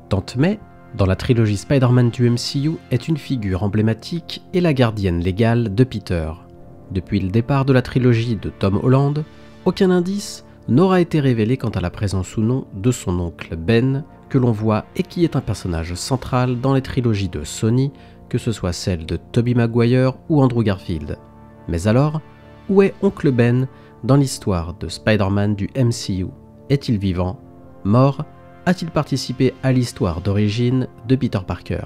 Tante May, dans la trilogie Spider-Man du MCU, est une figure emblématique et la gardienne légale de Peter. Depuis le départ de la trilogie de Tom Holland, aucun indice n'aura été révélé quant à la présence ou non de son oncle Ben, que l'on voit et qui est un personnage central dans les trilogies de Sony, que ce soit celle de Tobey Maguire ou Andrew Garfield. Mais alors, où est oncle Ben dans l'histoire de Spider-Man du MCU? Est-il vivant? Mort? A-t-il participé à l'histoire d'origine de Peter Parker?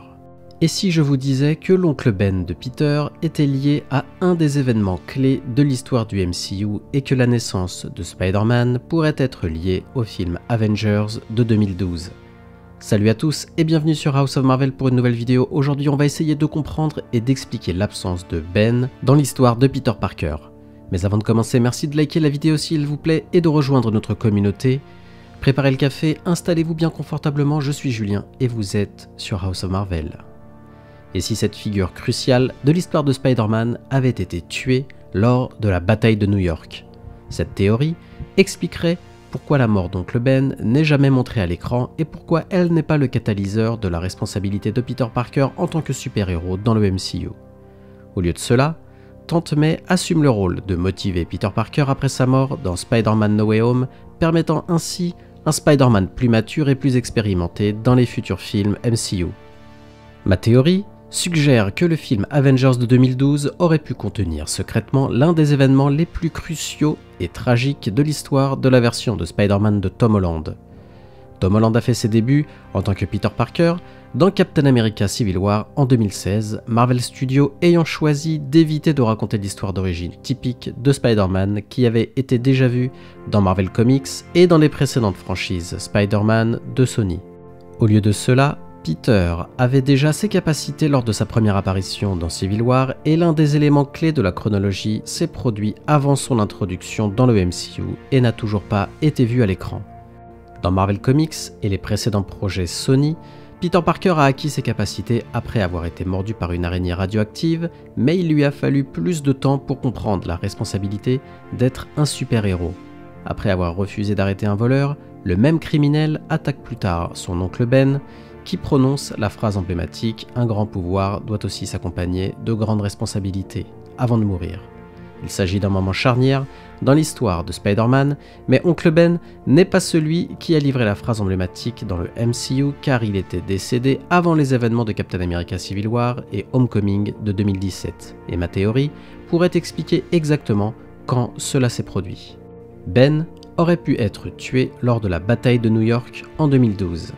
Et si je vous disais que l'oncle Ben de Peter était lié à un des événements clés de l'histoire du MCU et que la naissance de Spider-Man pourrait être liée au film Avengers de 2012? Salut à tous et bienvenue sur House of Marvel pour une nouvelle vidéo. Aujourd'hui on va essayer de comprendre et d'expliquer l'absence de Ben dans l'histoire de Peter Parker. Mais avant de commencer, merci de liker la vidéo s'il vous plaît et de rejoindre notre communauté. Préparez le café, installez-vous bien confortablement, je suis Julien et vous êtes sur House of Marvel. Et si cette figure cruciale de l'histoire de Spider-Man avait été tuée lors de la bataille de New York? Cette théorie expliquerait pourquoi la mort d'oncle Ben n'est jamais montrée à l'écran et pourquoi elle n'est pas le catalyseur de la responsabilité de Peter Parker en tant que super-héros dans le MCU. Au lieu de cela, Tante May assume le rôle de motiver Peter Parker après sa mort dans Spider-Man No Way Home, permettant ainsi un Spider-Man plus mature et plus expérimenté dans les futurs films MCU. Ma théorie suggère que le film Avengers de 2012 aurait pu contenir secrètement l'un des événements les plus cruciaux et tragiques de l'histoire de la version de Spider-Man de Tom Holland. Tom Holland a fait ses débuts en tant que Peter Parker dans Captain America Civil War en 2016, Marvel Studios ayant choisi d'éviter de raconter l'histoire d'origine typique de Spider-Man qui avait été déjà vue dans Marvel Comics et dans les précédentes franchises Spider-Man de Sony. Au lieu de cela, Peter avait déjà ses capacités lors de sa première apparition dans Civil War et l'un des éléments clés de la chronologie s'est produit avant son introduction dans le MCU et n'a toujours pas été vu à l'écran. Dans Marvel Comics et les précédents projets Sony, Peter Parker a acquis ses capacités après avoir été mordu par une araignée radioactive, mais il lui a fallu plus de temps pour comprendre la responsabilité d'être un super-héros. Après avoir refusé d'arrêter un voleur, le même criminel attaque plus tard son oncle Ben, qui prononce la phrase emblématique « Un grand pouvoir doit aussi s'accompagner de grandes responsabilités » avant de mourir. Il s'agit d'un moment charnière dans l'histoire de Spider-Man, mais oncle Ben n'est pas celui qui a livré la phrase emblématique dans le MCU car il était décédé avant les événements de Captain America Civil War et Homecoming de 2017. Et ma théorie pourrait expliquer exactement quand cela s'est produit. Ben aurait pu être tué lors de la bataille de New York en 2012.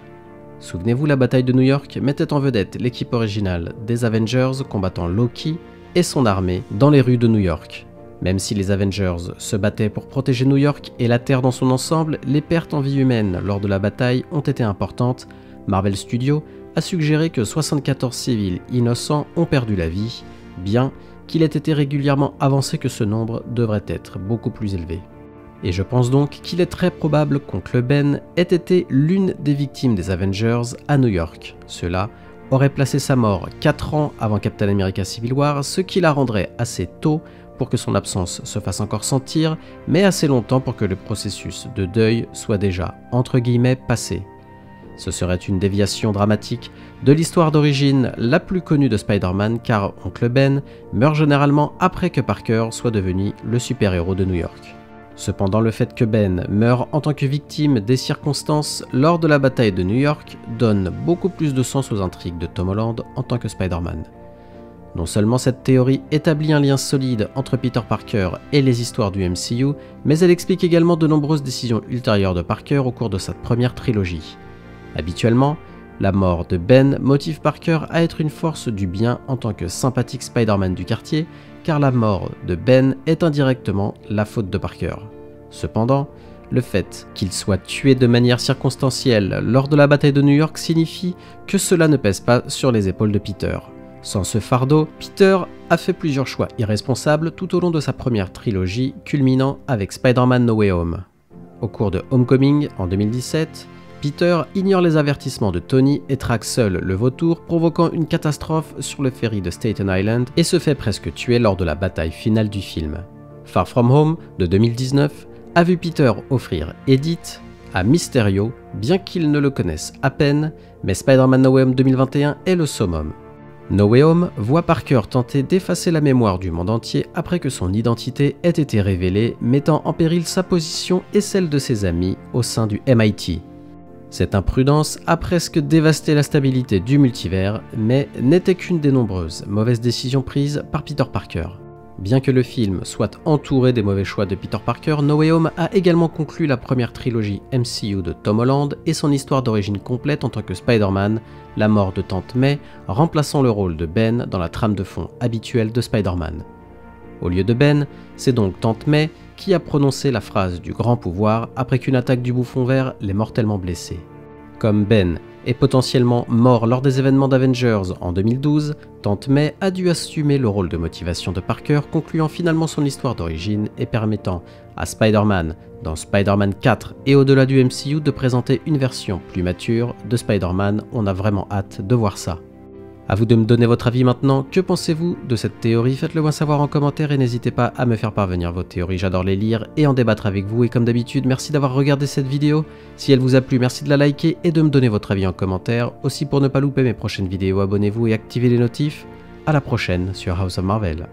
Souvenez-vous, la bataille de New York mettait en vedette l'équipe originale des Avengers combattant Loki et son armée dans les rues de New York. Même si les Avengers se battaient pour protéger New York et la Terre dans son ensemble, les pertes en vie humaine lors de la bataille ont été importantes. Marvel Studios a suggéré que 74 civils innocents ont perdu la vie, bien qu'il ait été régulièrement avancé que ce nombre devrait être beaucoup plus élevé. Et je pense donc qu'il est très probable qu'oncle Ben ait été l'une des victimes des Avengers à New York. Cela aurait placé sa mort 4 ans avant Captain America Civil War, ce qui la rendrait assez tôt pour que son absence se fasse encore sentir, mais assez longtemps pour que le processus de deuil soit déjà, entre guillemets, passé. Ce serait une déviation dramatique de l'histoire d'origine la plus connue de Spider-Man car oncle Ben meurt généralement après que Parker soit devenu le super-héros de New York. Cependant, le fait que Ben meure en tant que victime des circonstances lors de la bataille de New York donne beaucoup plus de sens aux intrigues de Tom Holland en tant que Spider-Man. Non seulement cette théorie établit un lien solide entre Peter Parker et les histoires du MCU, mais elle explique également de nombreuses décisions ultérieures de Parker au cours de sa première trilogie. Habituellement, la mort de Ben motive Parker à être une force du bien en tant que sympathique Spider-Man du quartier, car la mort de Ben est indirectement la faute de Parker. Cependant, le fait qu'il soit tué de manière circonstancielle lors de la bataille de New York signifie que cela ne pèse pas sur les épaules de Peter. Sans ce fardeau, Peter a fait plusieurs choix irresponsables tout au long de sa première trilogie, culminant avec Spider-Man No Way Home. Au cours de Homecoming en 2017, Peter ignore les avertissements de Tony et traque seul le vautour, provoquant une catastrophe sur le ferry de Staten Island et se fait presque tuer lors de la bataille finale du film. Far From Home de 2019 a vu Peter offrir Edith à Mysterio, bien qu'ils ne le connaissent à peine, mais Spider-Man No Way Home 2021 est le summum. No Way Home voit Parker tenter d'effacer la mémoire du monde entier après que son identité ait été révélée, mettant en péril sa position et celle de ses amis au sein du MIT. Cette imprudence a presque dévasté la stabilité du multivers, mais n'était qu'une des nombreuses mauvaises décisions prises par Peter Parker. Bien que le film soit entouré des mauvais choix de Peter Parker, No Way Home a également conclu la première trilogie MCU de Tom Holland et son histoire d'origine complète en tant que Spider-Man, la mort de Tante May remplaçant le rôle de Ben dans la trame de fond habituelle de Spider-Man. Au lieu de Ben, c'est donc Tante May qui a prononcé la phrase du grand pouvoir après qu'une attaque du Bouffon Vert l'ait mortellement blessé. Comme Ben est potentiellement mort lors des événements d'Avengers en 2012, Tante May a dû assumer le rôle de motivation de Parker, concluant finalement son histoire d'origine et permettant à Spider-Man, dans Spider-Man 4 et au-delà du MCU, de présenter une version plus mature de Spider-Man. On a vraiment hâte de voir ça. A vous de me donner votre avis maintenant, que pensez-vous de cette théorie? Faites-le moi savoir en commentaire et n'hésitez pas à me faire parvenir vos théories, j'adore les lire et en débattre avec vous. Et comme d'habitude, merci d'avoir regardé cette vidéo. Si elle vous a plu, merci de la liker et de me donner votre avis en commentaire. Aussi, pour ne pas louper mes prochaines vidéos, abonnez-vous et activez les notifs. À la prochaine sur House of Marvel.